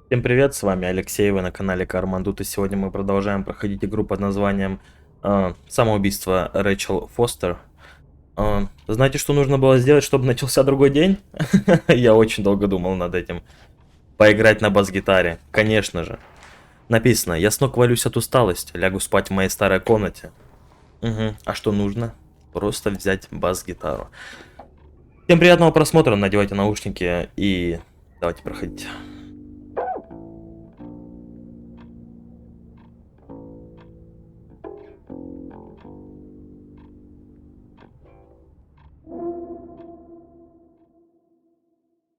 Всем привет, с вами Алексей, вы на канале Кармандут, и сегодня мы продолжаем проходить игру под названием «Самоубийство Рэйчел Фостер». Знаете, что нужно было сделать, чтобы начался другой день? Я очень долго думал над этим. Поиграть на бас-гитаре, конечно же. Написано: «Я с ног валюсь от усталости, лягу спать в моей старой комнате». Угу. А что нужно? Просто взять бас-гитару. Всем приятного просмотра, надевайте наушники и давайте проходить.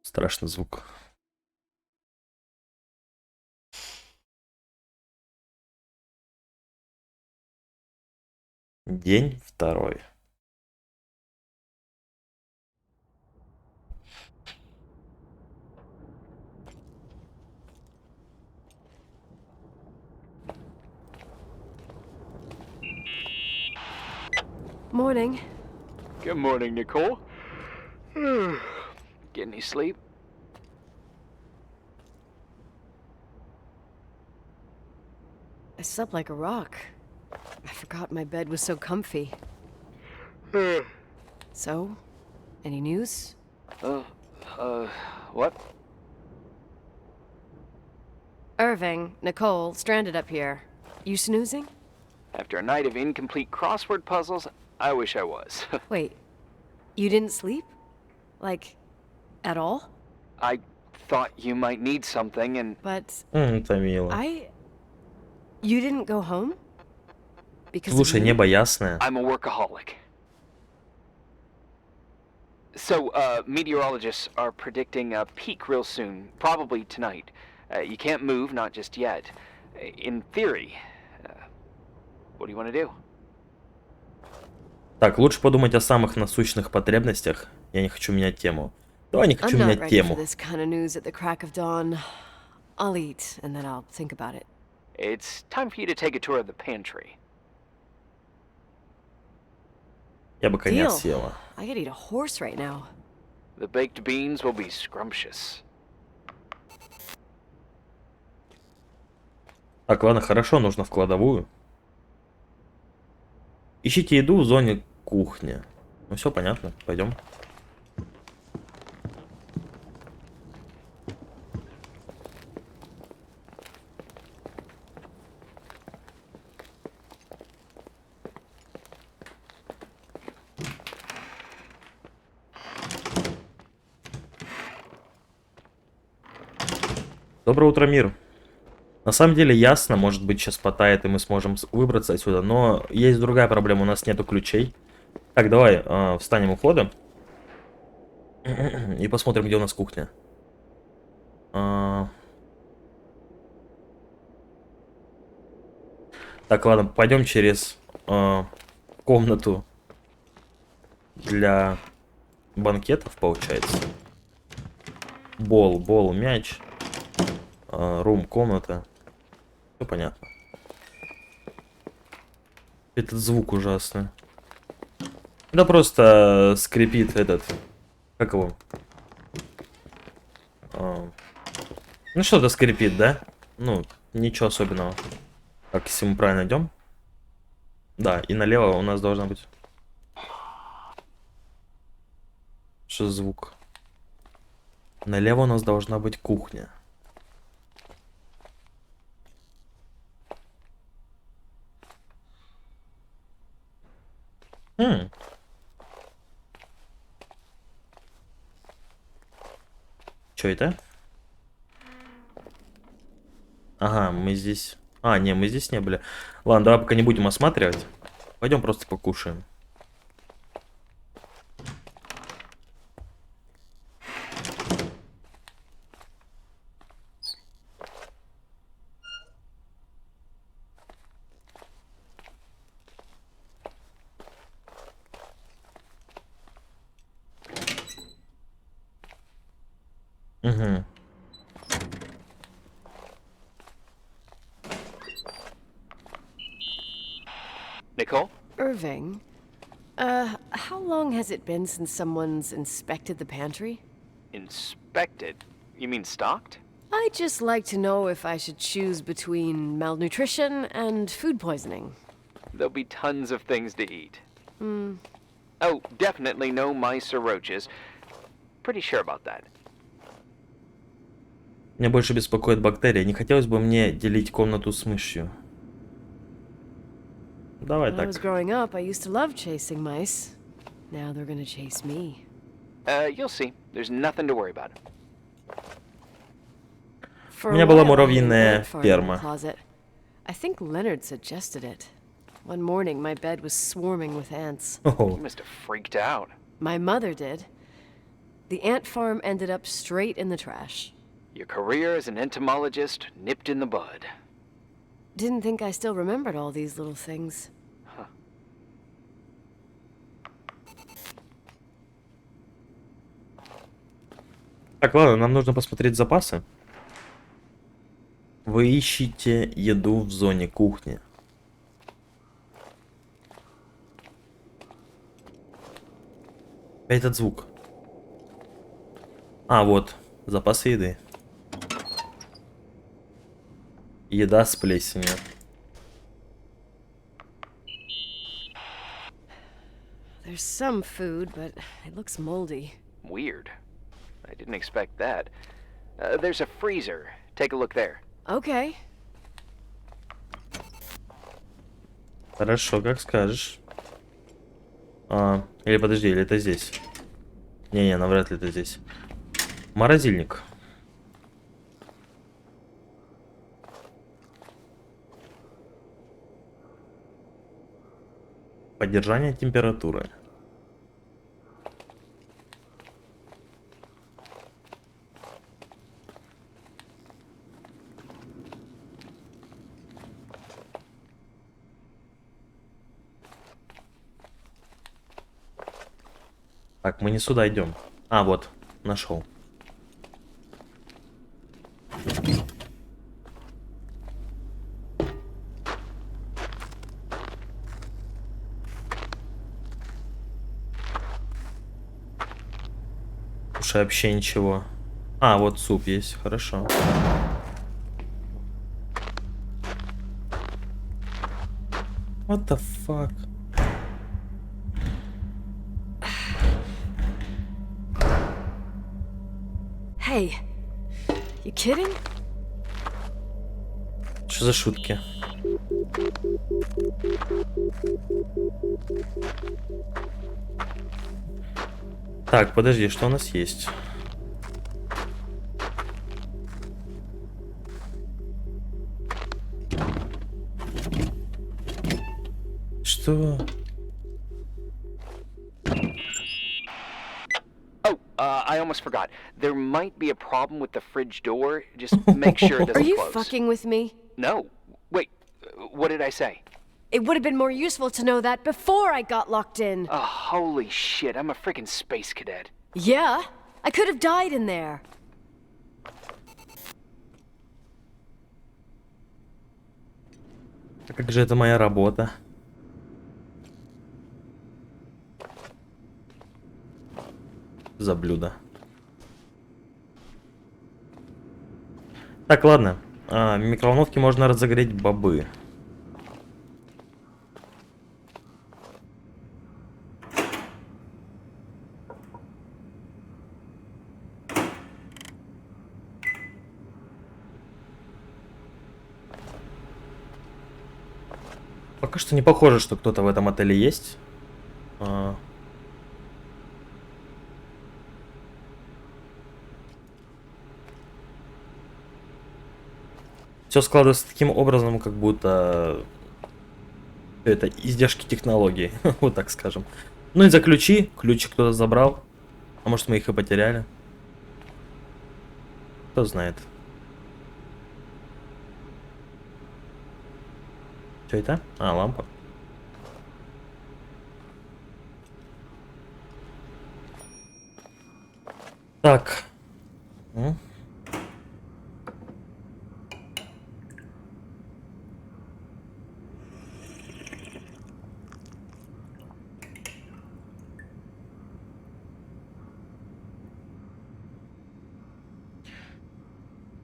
Страшный звук. День второй. Morning. Good morning, Nicole. Get any sleep? I slept like a rock. I forgot my bed was so comfy. So, any news? What? Irving, Nicole, stranded up here. You snoozing? After a night of incomplete crossword puzzles, I wish I was. Wait, you didn't sleep? Like, at all? I thought you might need something, and But Это мило. You didn't go home? Because of Слушай, me? небо ясное. I'm a workaholic. So, meteorologists are predicting a peak real soon, probably tonight. You can't move, not just yet. In theory, what do you want to do? Так, лучше подумать о самых насущных потребностях. Я не хочу менять тему. Давай не хочу I'm not менять ready for тему. this kind of news at the crack of dawn. I'll eat, and then I'll think about it. It's time for you to take a tour of the pantry. Я бы коня Deal. съела. I could eat a horse right now. The baked beans will be scrumptious. Так, ладно, хорошо, нужно в кладовую. Ищите еду в зоне кухни. Ну все понятно, пойдем. Доброе утро, мир. На самом деле ясно, может быть сейчас потает и мы сможем выбраться отсюда, но есть другая проблема, у нас нету ключей. Так, давай встанем у входа и посмотрим, где у нас кухня. Так, ладно, пойдем через комнату для банкетов, получается. Бол, мяч. Рум, комната. Все понятно. Этот звук ужасный. Да просто скрипит этот. Как его? Ну что-то скрипит, да? Ну, ничего особенного. Так, если мы правильно идем. Да, и налево у нас должна быть. Что за звук? Налево у нас должна быть кухня. Что это? Ага, мы здесь... не, мы здесь не были. Ладно, давай пока не будем осматривать. Пойдем просто покушаем. Угу. Nicole? Irving, how long has it been since someone's inspected the pantry? Inspected? You mean stocked? I'd just like to know if I should choose between malnutrition and food poisoning. There'll be tons of things to eat. Oh, definitely no mice or roaches. Pretty sure about that. Меня больше беспокоит бактерия. Не хотелось бы мне делить комнату с мышью. Давай When I was так. growing up, I used to love chasing mice. Now they're gonna chase me. You'll see. There's nothing to worry about. For У a меня была while, I had an муравьиная ant farm in the ферма. closet. I think Leonard suggested it. One morning, my bed was swarming with ants. You must have freaked out. My mother did. The ant farm ended up straight in the trash. Your career as an entomologist nipped in the bud. Didn't think I still remembered all these little things. Так, ладно, нам нужно посмотреть запасы. Вы ищете еду в зоне кухни. Этот звук. А, вот. Запасы еды. Еда с плесенью. There's some food, but it looks moldy. Weird. I didn't expect that. There's a freezer. Take a look there. Okay. Хорошо, как скажешь. Или подожди, или это здесь? Не-не, навряд ли это здесь. Морозильник. Поддержание температуры. Так, мы не сюда идем. А, вот, нашел. Слушай, вообще ничего. А, вот суп есть, хорошо. What the fuck? Hey, you kidding? Что за шутки? Так, подожди, что у нас есть? Что? Oh, I almost forgot. There might be a problem with the fridge door. Just make sure it Are doesn't you close. fucking with me? No. Wait, what did I say? It would have been more useful to know that before I got locked in. Oh, holy shit, I'm a freaking space cadet. Yeah, I could have died in there. А как же это моя работа? За блюдо. Так, ладно. В микроволновке можно разогреть бобы. Пока что не похоже, что кто-то в этом отеле есть. Все складывается таким образом, как будто это издержки технологий, вот так скажем. Ну и за ключи. Ключи кто-то забрал. А может, мы их и потеряли. Кто знает. Что это? А, лампа. Так.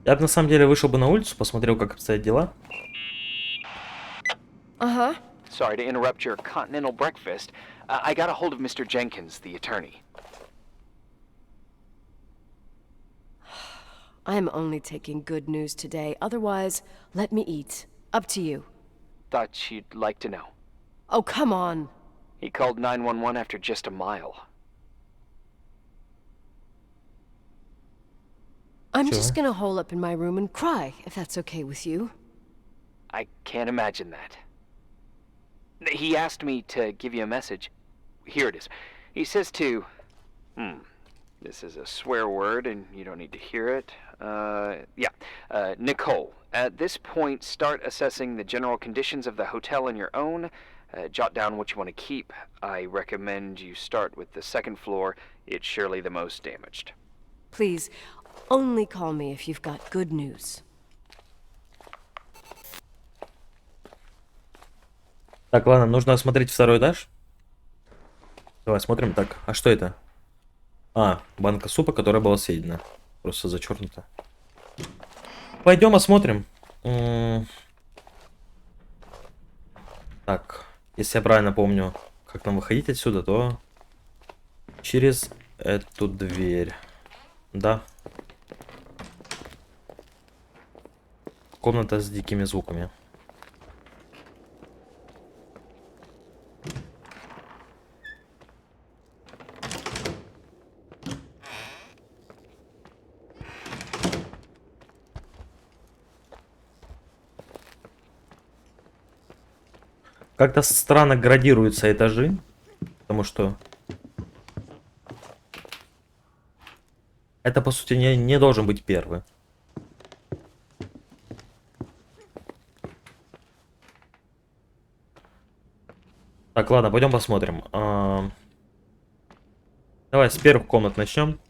Я бы на самом деле вышел бы на улицу, посмотрел, как обстоят дела. Uh-huh. Sorry to interrupt your continental breakfast. I got a hold of Mr. Jenkins, the attorney. I'm only taking good news today. Otherwise, let me eat. Up to you. Thought you'd like to know. Oh, come on. He called 911 after just a mile. I'm Sure. just gonna hole up in my room and cry, if that's okay with you. I can't imagine that. He asked me to give you a message. Here it is. He says to... This is a swear word, and you don't need to hear it. Nicole, at this point, start assessing the general conditions of the hotel on your own. Jot down what you want to keep. I recommend you start with the second floor. It's surely the most damaged. Please, only call me if you've got good news. Так, ладно, нужно осмотреть второй этаж. Давай смотрим. Так, а что это? А, банка супа, которая была съедена. Просто зачеркнута. Пойдем осмотрим. Так, если я правильно помню, как нам выходить отсюда, то через эту дверь. Да. Комната с дикими звуками. Как-то странно градируются этажи, потому что это, по сути, не должен быть первый. Так, ладно, пойдем посмотрим. Давай с первых комнат начнем.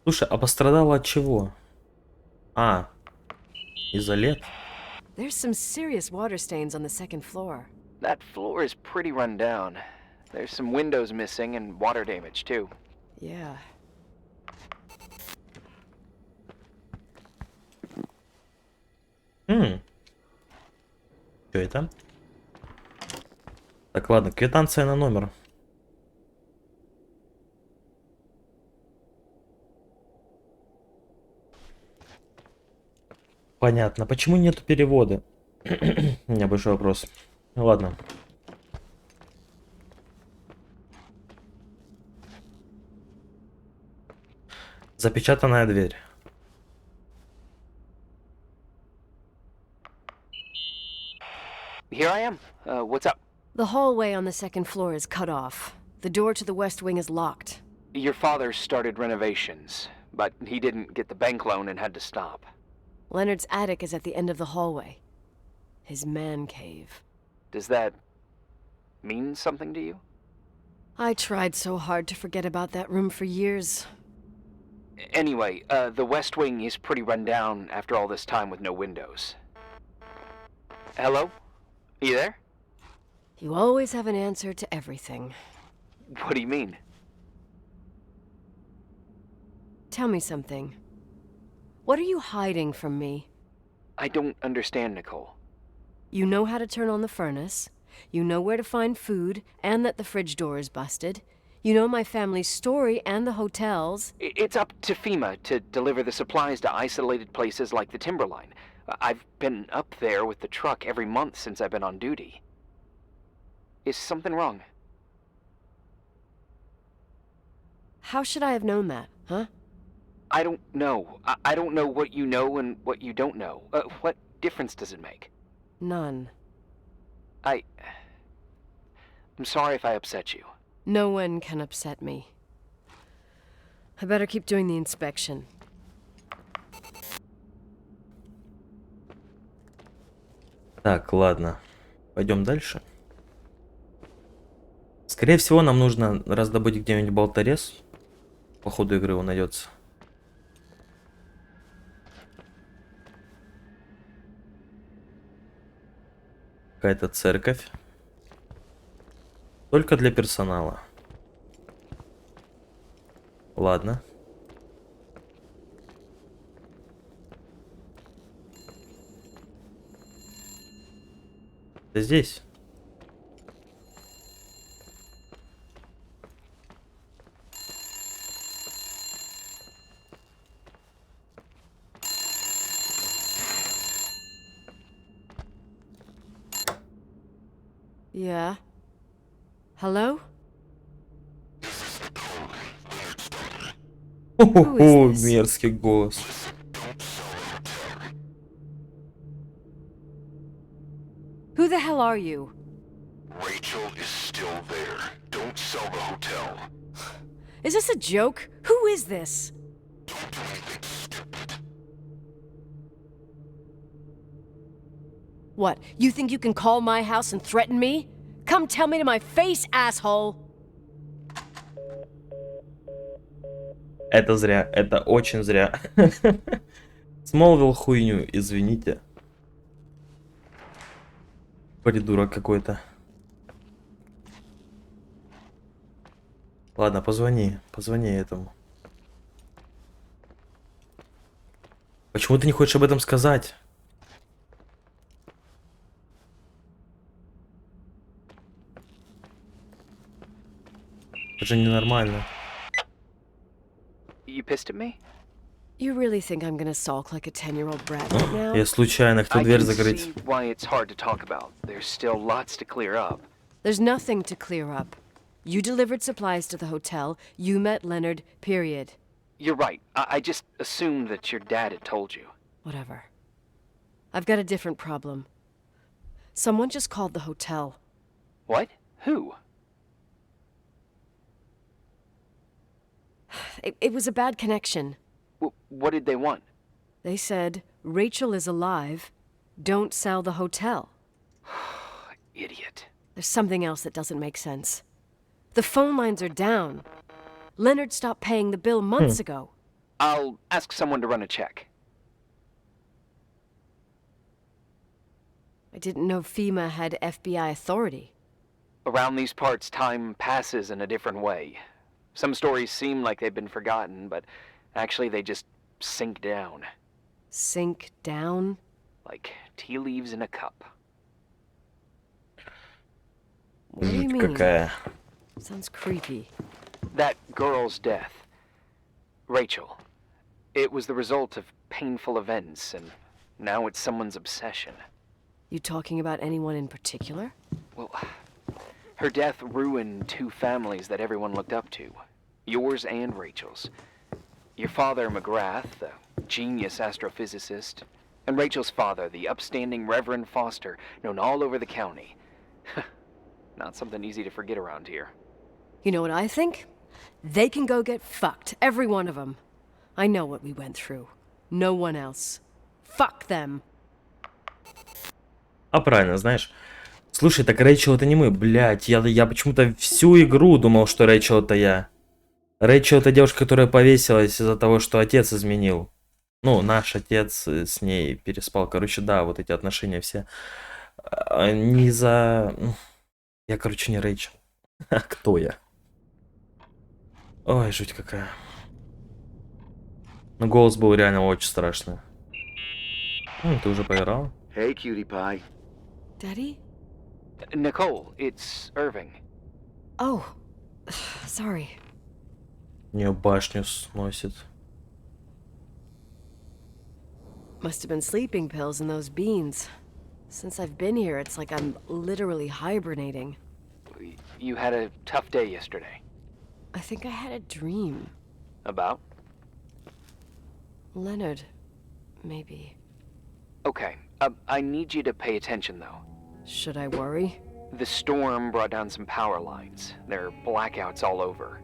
Слушай, а пострадала от чего? А, из-за лет. There's some serious water stains on the second floor. That floor is pretty run down. There's some windows missing and water damage, too. Yeah. Что это? Так, ладно, квитанция на номер. Понятно. Почему нету перевода? У меня большой вопрос. Ну ладно. Запечатанная дверь. Here I am. What's up? The hallway on the second floor is cut off. The door to the west wing is locked. Your father started renovations, but he didn't get the bank loan and had to stop. Leonard's attic is at the end of the hallway. His man cave. Does that mean something to you? I tried so hard to forget about that room for years. Anyway, the west wing is pretty run down after all this time with no windows. Hello? You there? You always have an answer to everything. What do you mean? Tell me something. What are you hiding from me? I don't understand, Nicole. You know how to turn on the furnace. You know where to find food, and that the fridge door is busted. You know my family's story and the hotels. It's up to FEMA to deliver the supplies to isolated places like the Timberline. I've been up there with the truck every month since I've been on duty. Is something wrong? How should I have known that, huh? I don't know. I don't know what you know and what you don't know. What difference does it make? None. I'm sorry if I upset you. No one can upset me. I better keep doing the inspection. Так, ладно. Пойдем дальше. Скорее всего, нам нужно раздобыть где-нибудь болторез. По ходу игры он найдется. Какая-то церковь. Только для персонала. Ладно. Ты здесь? Yeah. Hello? Хо-хо-хо, this? мерзкий голос. Who the hell are you? Rachel is still there. Don't sell the hotel. Is this a joke? Who is this? Don't do anything stupid. What, you think you can call my house and threaten me? Come tell me to my face, asshole! Это зря, это очень зря. Смолвил хуйню, извините. Придурок какой-то. Ладно, позвони этому. Почему ты не хочешь об этом сказать? Это же ненормально. You pissed at me? You really think I'm gonna sulk like a 10-year-old brat right now? Я случайно хотел I дверь can закрыть. see why it's hard to talk about. There's still lots to clear up. There's nothing to clear up. You delivered supplies to the hotel, you met Leonard, period. You're right. I just assumed that your dad had told you. Whatever. I've got a different problem. Someone just called the hotel. What? Who? It was a bad connection. What did they want? They said, Rachel is alive, don't sell the hotel. Idiot. There's something else that doesn't make sense. The phone lines are down. Leonard stopped paying the bill months ago. I'll ask someone to run a check. I didn't know FEMA had FBI authority. Around these parts, time passes in a different way. Some stories seem like they've been forgotten, but actually they just sink down. Sink down? Like tea leaves in a cup. What do you Жуть mean? какая. Sounds creepy. That girl's death, Rachel, it was the result of painful events, and now it's someone's obsession. You talking about anyone in particular? Well, her death ruined two families that everyone looked up to. Yours and Rachel's. Your father, McGrath, the genius astrophysicist, and Rachel's father, the upstanding Reverend Foster, known all over the county. Not something easy to forget around here. You know what I think? They can go get fucked, every one of them. I know what we went through. No one else. Fuck them. А правильно, знаешь. Слушай, так Рэйчел это не мы, блядь. Я почему-то всю игру думал, что Рэйчел это я. Рэйчел это девушка, которая повесилась из-за того, что отец изменил. Ну, наш отец с ней переспал. Короче, да, вот эти отношения все. Не за... Я, короче, не Рэйчел. А кто я? Ой, жуть какая. Ну, голос был реально очень страшный. Ты уже поиграл? Hey, cutie pie. Daddy? Nicole, it's Irving. Oh, sorry. У нее башню сносит. Must have been sleeping pills in those beans. Since I've been here, it's like I'm literally hibernating. You had a tough day yesterday. I think I had a dream. About? Leonard, maybe. Okay, I need you to pay attention though. Should I worry? The storm brought down some power lines. There are blackouts all over.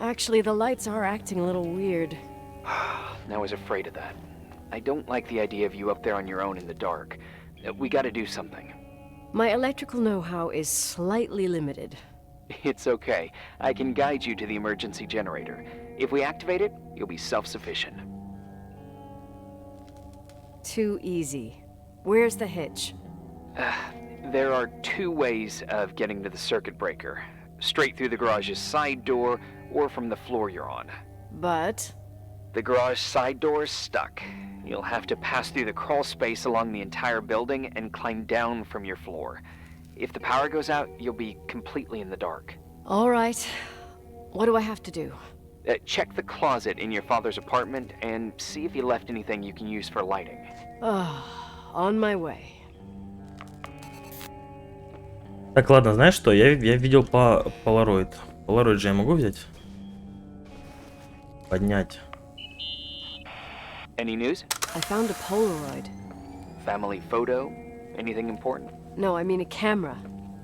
Actually, the lights are acting a little weird. I was afraid of that. I don't like the idea of you up there on your own in the dark. We gotta do something. My electrical know-how is slightly limited. It's okay. I can guide you to the emergency generator. If we activate it, you'll be self-sufficient. Too easy. Where's the hitch? There are two ways of getting to the circuit breaker. straight through the garage's side door or from the floor you're on. But The garage side door is stuck. You'll have to pass through the crawl space along the entire building and climb down from your floor. If the power goes out, you'll be completely in the dark. all right. What do I have to do? Check the closet in your father's apartment and see if he left anything you can use for lighting. On my way. Так, ладно, знаешь что? Я видел Polaroid. Polaroid же я могу взять? Поднять. Any news? I found a Polaroid. Family photo? Anything important? No, I mean a camera.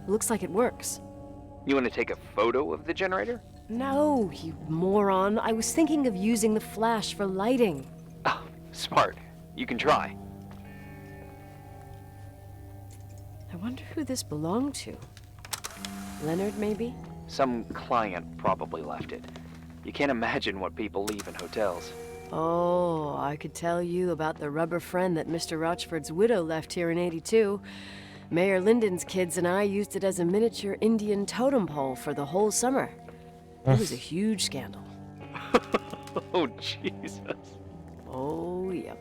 Looks like it works. You want to take a photo of the generator? No, you moron. I was thinking of using the flash for lighting. Oh, smart. You can try. I wonder who this belonged to. Leonard, maybe? Some client probably left it. You can't imagine what people leave in hotels. Oh, I could tell you about the rubber friend that Mr. Rochford's widow left here in '82. Mayor Lyndon's kids and I used it as a miniature Indian totem pole for the whole summer. It was a huge scandal. Oh, Jesus. Oh, yep.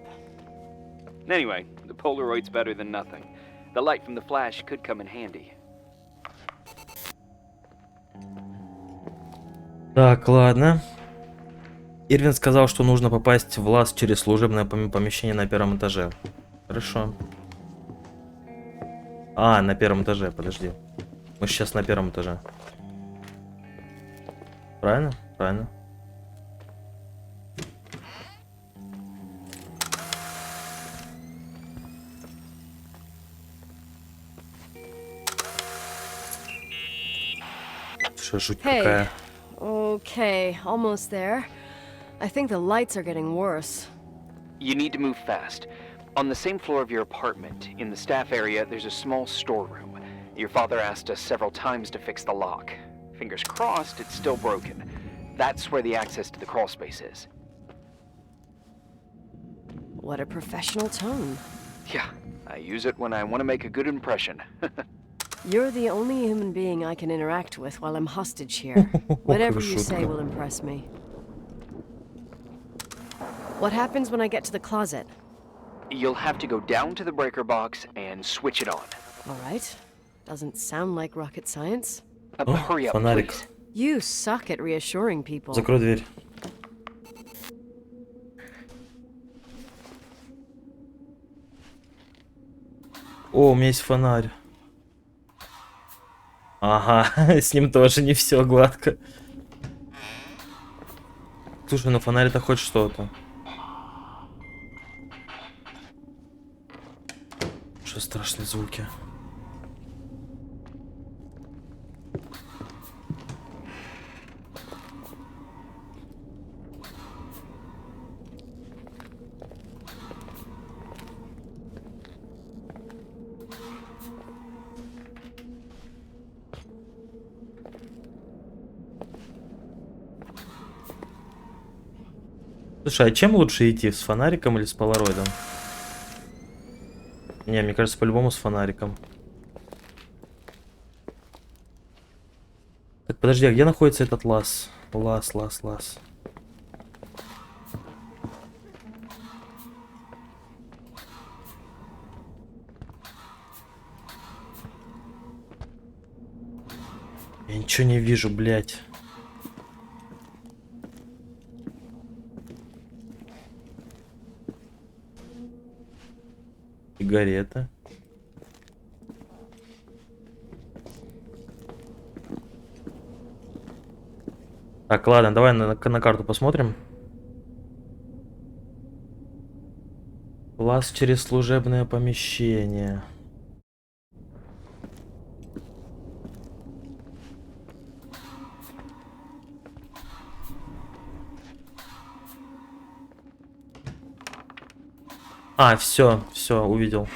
Anyway, the Polaroid's better than nothing. The light from the flash could come in handy. Так, ладно. Ирвин сказал, что нужно попасть в лаз через служебное помещение на первом этаже. Хорошо. А, на первом этаже, подожди. Мы сейчас на первом этаже. Правильно? Правильно. Что, жуть какая. Okay, almost there. I think the lights are getting worse. You need to move fast. On the same floor of your apartment, in the staff area, there's a small storeroom. Your father asked us several times to fix the lock. Fingers crossed, it's still broken. That's where the access to the crawl space is. What a professional tone. Yeah, I use it when I want to make a good impression. You're the only human being I can interact with while I'm hostage here. Whatever you say will impress me. What happens when I get to the closet? You'll have to go down to the breaker box and switch it on. All right. Doesn't sound like rocket science. Hurry up, фонарик. please. You suck at reassuring people. Закрой дверь. О, у меня есть фонарь. Ага, с ним тоже не все гладко. Слушай, ну фонарь это хоть что-то. Что страшные звуки. Слушай, а чем лучше идти? С фонариком или с полароидом? Не, мне кажется, по-любому с фонариком. Так, подожди, а где находится этот лаз? Лаз. Я ничего не вижу, блядь. Сигарета. Так, ладно, давай на карту посмотрим. Лаз через служебное помещение. А, все, увидел.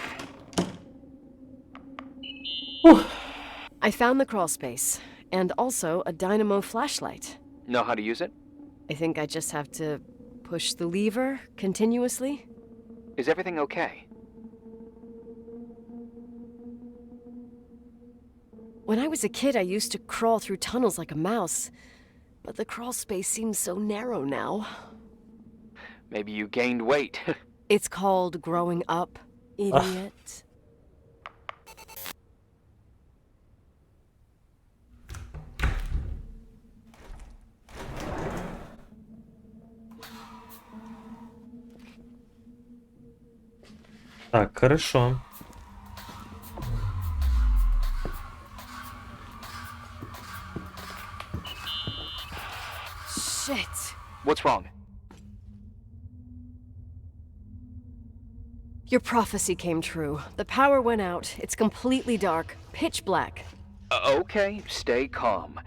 I found the crawl space, and also a dynamo flashlight. Know how to use it? I think I just have to push the lever continuously. Is everything okay? When I was a kid, I used to crawl through tunnels like a mouse. But the crawl space seems so narrow now. Maybe you gained weight. It's called growing up, idiot. Так, хорошо. Shit. What's wrong? Your prophecy came true. The power went out. It's completely dark, pitch black. Okay, stay calm.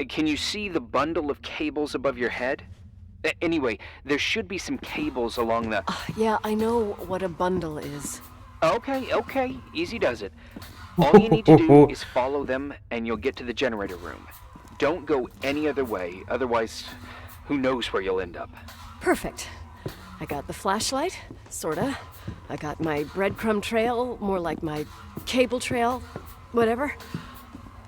Can you see the bundle of cables above your head? Anyway, there should be some cables along the... Yeah, I know what a bundle is. Okay, easy does it. All you need to do is follow them and you'll get to the generator room. Don't go any other way, otherwise, who knows where you'll end up. Perfect. I got the flashlight, sorta. I got my breadcrumb trail, more like my cable trail, whatever.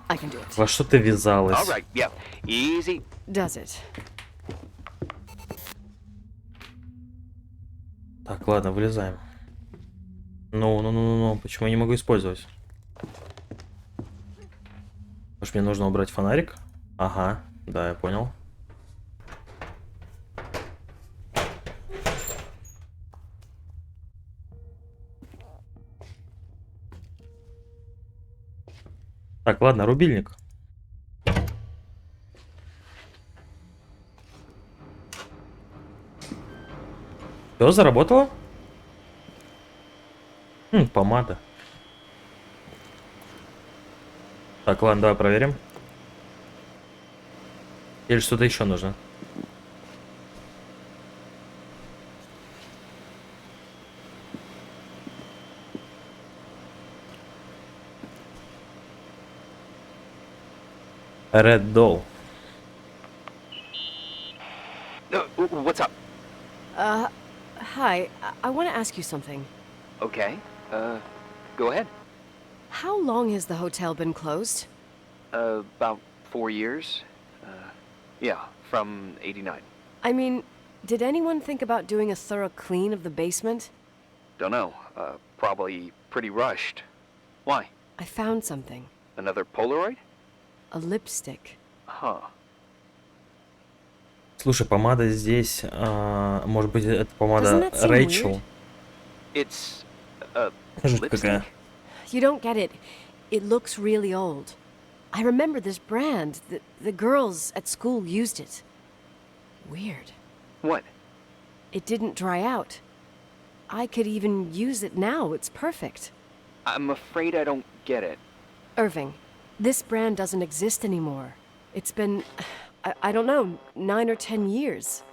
I can do it. Во что ты ввязалась? All right, yeah, easy. Does it? Так, ладно, вылезаем. Ну, почему я не могу использовать? Может, мне нужно убрать фонарик? Ага, да, я понял. Так, ладно, рубильник. Все, заработало? Помада. Так, ладно, давай проверим. Или что-то еще нужно? Red Doll. What's up? Hi. I want to ask you something. Okay, go ahead. How long has the hotel been closed? About 4 years. Yeah, from 89. I mean, did anyone think about doing a thorough clean of the basement? Don't know, probably pretty rushed. Why? I found something. Another Polaroid? A lipstick. Huh. Слушай, помада здесь, может быть, это Doesn't помада that seem Рэйчел. weird? It's a Жуть lipstick? какая. You don't get it. It looks really old. I remember this brand. The girls at school used it. Weird. What? It didn't dry out. I could even use it now. It's perfect. I'm afraid I don't get it. Irving, this brand doesn't exist anymore. It's been, I don't know, 9 or 10 years.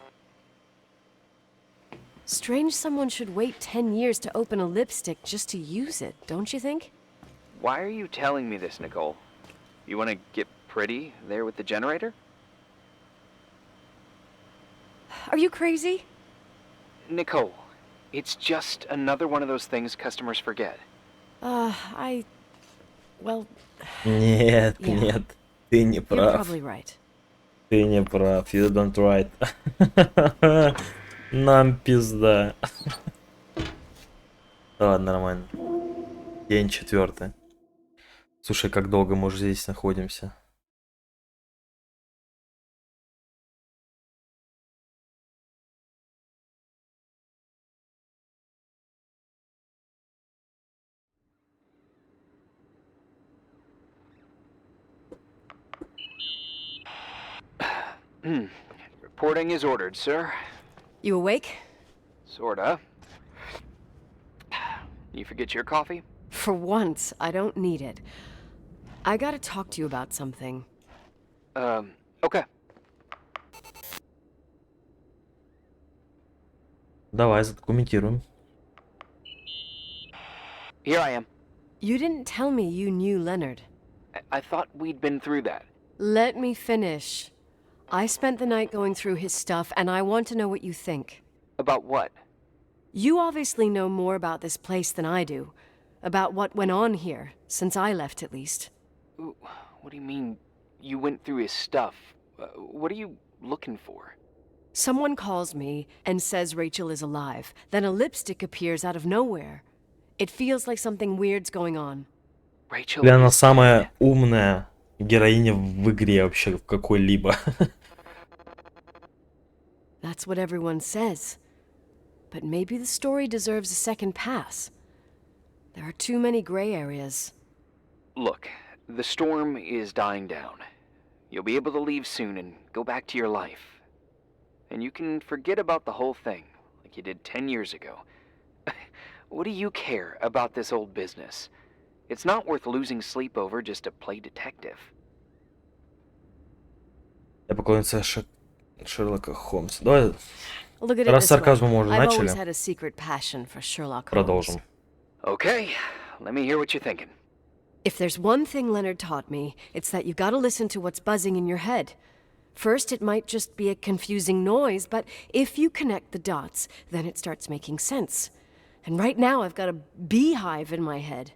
Strange someone should wait 10 years to open a lipstick just to use it, don't you think? Why are you telling me this, Nicole? You want to get pretty there with the generator? Are you crazy? Nicole, it's just another one of those things customers forget. Well, Нет, Yeah. нет, ты не you're прав. probably right. Ты не прав. You don't right. Нам пизда. Ладно, нормально. День 4. Слушай, как долго мы уже здесь находимся? Reporting is ordered, sir. You awake? Sorta. You forget your coffee? For once, I don't need it. I gotta talk to you about something. Okay. Давай, задокументируем. Here I am. You didn't tell me you knew Leonard. I thought we'd been through that. Let me finish. I spent the night going through his stuff, and I want to know what you think. About what? You obviously know more about this place than I do. About what went on here, since I left at least. What do you mean, you went through his stuff? What are you looking for? Someone calls me and says Рэйчел is alive. Then a lipstick appears out of nowhere. It feels like something weird's going on. Рэйчел Или она is самая dead. умная героиня в игре вообще в какой-либо. That's what everyone says. But maybe the story deserves a second pass. There are too many gray areas. Look, the storm is dying down. You'll be able to leave soon and go back to your life. And you can forget about the whole thing, like you did 10 years ago. What do you care about this old business? It's not worth losing sleep over just to play detective. Я поклонница Шерлока Холмса. Давай Look at it раз this way. сарказмом мы уже I've always начали, had a secret passion for Sherlock Holmes. продолжим. Okay, let me hear what you're thinking. If there's one thing Leonard taught me, it's that you gotta listen to what's buzzing in your head. First, it might just be a confusing noise, but if you connect the dots, then it starts making sense. And right now, I've got a beehive in my head.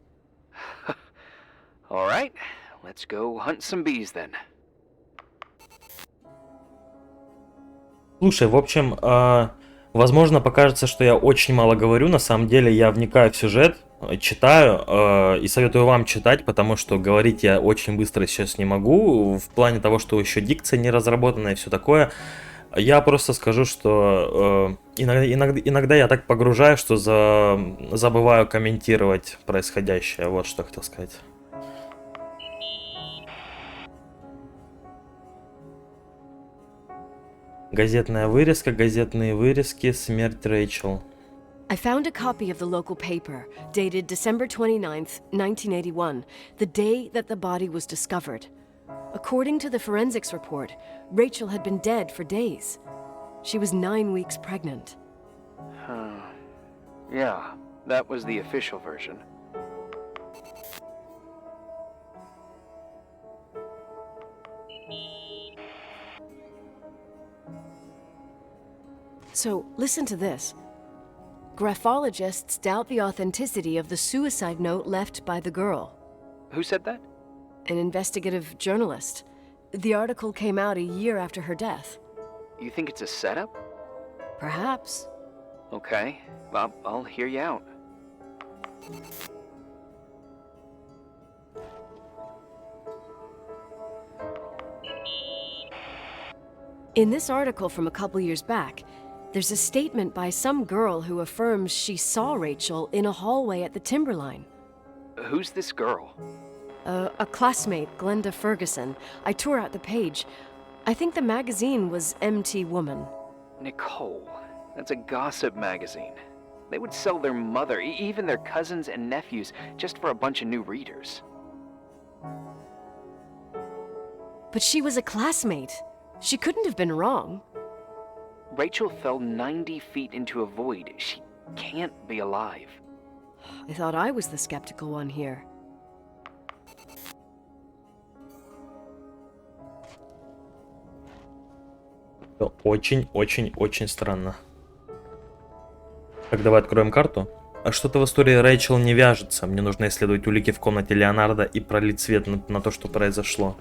All right, let's go hunt some bees then. Слушай, в общем, возможно, покажется, что я очень мало говорю. На самом деле, я вникаю в сюжет, читаю и советую вам читать, потому что говорить я очень быстро сейчас не могу. В плане того, что еще дикция не разработана и все такое. Я просто скажу, что иногда я так погружаю, что забываю комментировать происходящее. Вот что хотел сказать. Газетная вырезка, газетные вырезки, смерть Рэйчел. I found a copy of the local paper, dated December 29th, 1981, the day that the body was discovered. According to the forensics report, Рэйчел had been dead for days. She was 9 weeks pregnant. Yeah, that was the official version. So, listen to this. Graphologists doubt the authenticity of the suicide note left by the girl. Who said that? An investigative journalist. The article came out a year after her death. You think it's a setup? Perhaps. Okay, I'll hear you out. In this article from a couple years back, there's a statement by some girl who affirms she saw Рэйчел in a hallway at the Timberline. Who's this girl? A classmate, Glenda Ferguson. I tore out the page. I think the magazine was MT Woman. Nicole. That's a gossip magazine. They would sell their mother, even their cousins and nephews, just for a bunch of new readers. But she was a classmate. She couldn't have been wrong. Рэйчel fell 90 feet into a void. She can't be alive. I thought I was the skeptical one here. Очень странно. Так, давай откроем карту. А что-то в истории Рэйчел не вяжется. Мне нужно исследовать улики в комнате Леонарда и пролить свет на то, что произошло.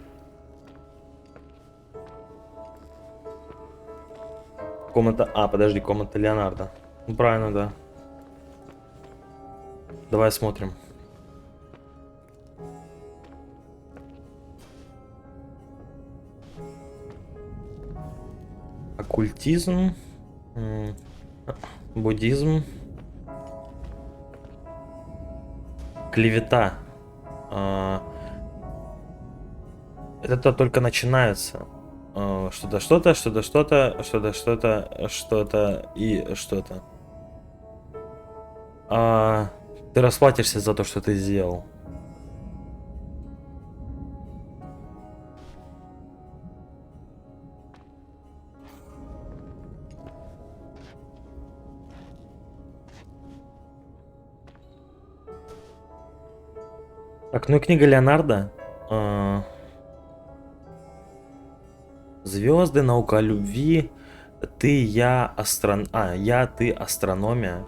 Комната... подожди, комната Леонарда. Ну, правильно, да. Давай смотрим. Оккультизм. Буддизм. Клевета. Это только начинается. Что-то и что-то. Ты расплатишься за то, что ты сделал. Так, ну и книга Леонарда. Звезды, наука о любви, ты, я, ты, астрономия,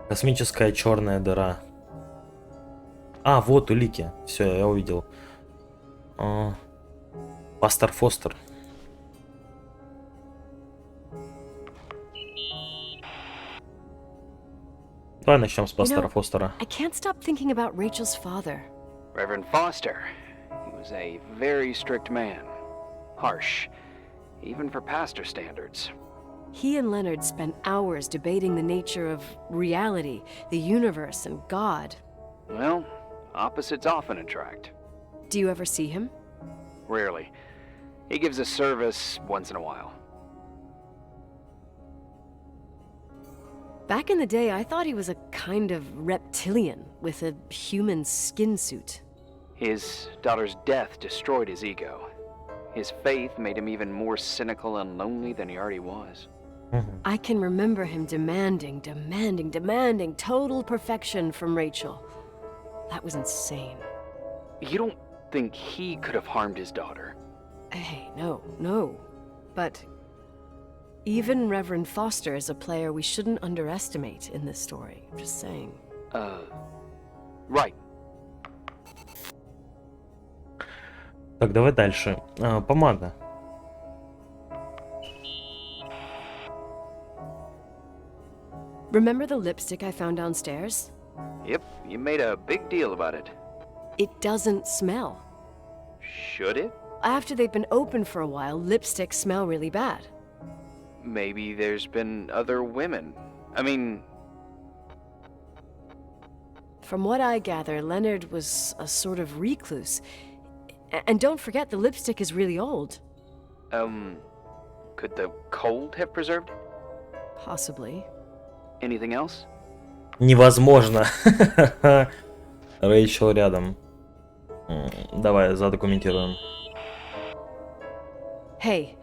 космическая черная дыра. А, вот улики. Все, я увидел. Пастор Фостер. Давай начнем с пастора Фостера. I can't stop thinking about Rachel's father. Reverend Foster. He was a very strict man. Harsh, even for pastor standards. He and Leonard spent hours debating the nature of reality, the universe, and God. Well, opposites often attract. Do you ever see him? Rarely. He gives a service once in a while. Back in the day, I thought he was a kind of reptilian with a human skin suit. His daughter's death destroyed his ego. His faith made him even more cynical and lonely than he already was. I can remember him demanding total perfection from Rachel. That was insane. You don't think he could have harmed his daughter? Hey, no. But even Reverend Foster is a player we shouldn't underestimate in this story. I'm just saying. Right. Так, давай дальше. Помада. Remember the lipstick I found downstairs? Yep, you made a big deal about it. It doesn't smell. Should it? After they've been open for a while, lipsticks smell really bad. Maybe there's been other women. I mean... From what I gather, Leonard was a sort of recluse. And don't forget, the lipstick is really old. Could the cold have preserved it? Possibly. Anything else? Невозможно. Рэйчел рядом. Давай задокументируем. Hey,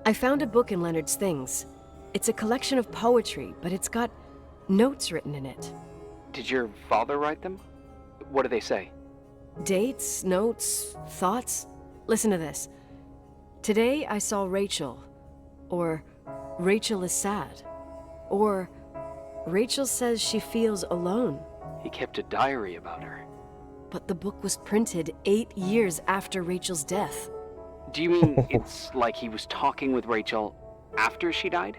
I found a book in Leonard's things. It's a collection of poetry, but it's got notes written in it. Did your father write them? What do they say? Dates, notes, thoughts. Listen to this. Today I saw Rachel. Or Rachel is sad. Or Rachel says she feels alone. He kept a diary about her. But the book was printed 8 years after Rachel's death. Do you mean it's like he was talking with Rachel after she died?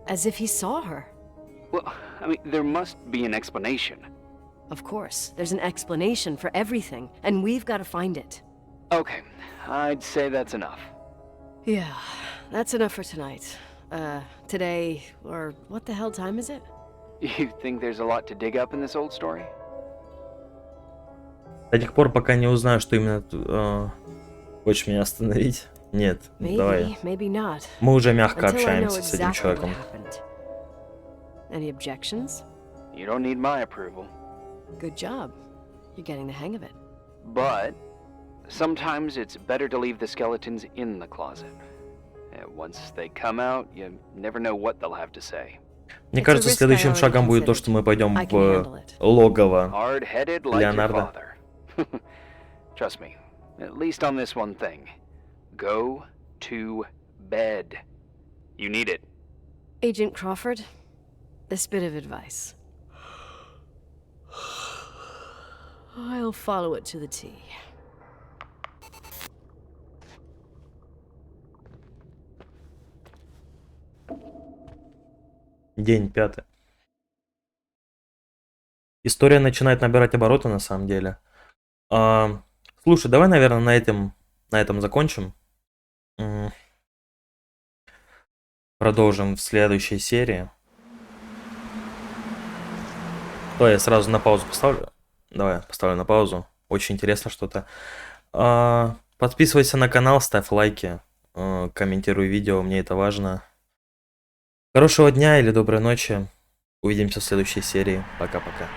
As if he saw her. Well, I mean, there must be an explanation. Of course, there's an explanation for everything, and we've got to find it. Okay, I'd say that's enough. Yeah, that's enough for tonight. Today, or what the hell time is it? You think there's a lot to dig up in this old story? До тех пор, пока не узнаю, что именно хочешь меня остановить. Нет, давай. Maybe not. Мы уже мягко Until I know общаемся с этим exactly what человеком. happened. Any objections? You don't need my approval. Good job. You're getting the hang of it. But sometimes it's better to leave the skeletons in the closet. Once they come out, you never know what they'll have to say. Мне кажется, следующим шагом будет то, что мы пойдем в логово Hard-headed like your Леонарда. father. Trust me, at least on this one thing. Go to bed. You need it. Agent Crawford, this bit of advice. I'll follow it to the T. День 5. История начинает набирать обороты на самом деле. Слушай, давай, наверное, на этом закончим. Продолжим в следующей серии. Давай я сразу на паузу поставлю. Давай, поставлю на паузу. Очень интересно что-то. Подписывайся на канал, ставь лайки, комментируй видео, мне это важно. Хорошего дня или доброй ночи. Увидимся в следующей серии. Пока-пока.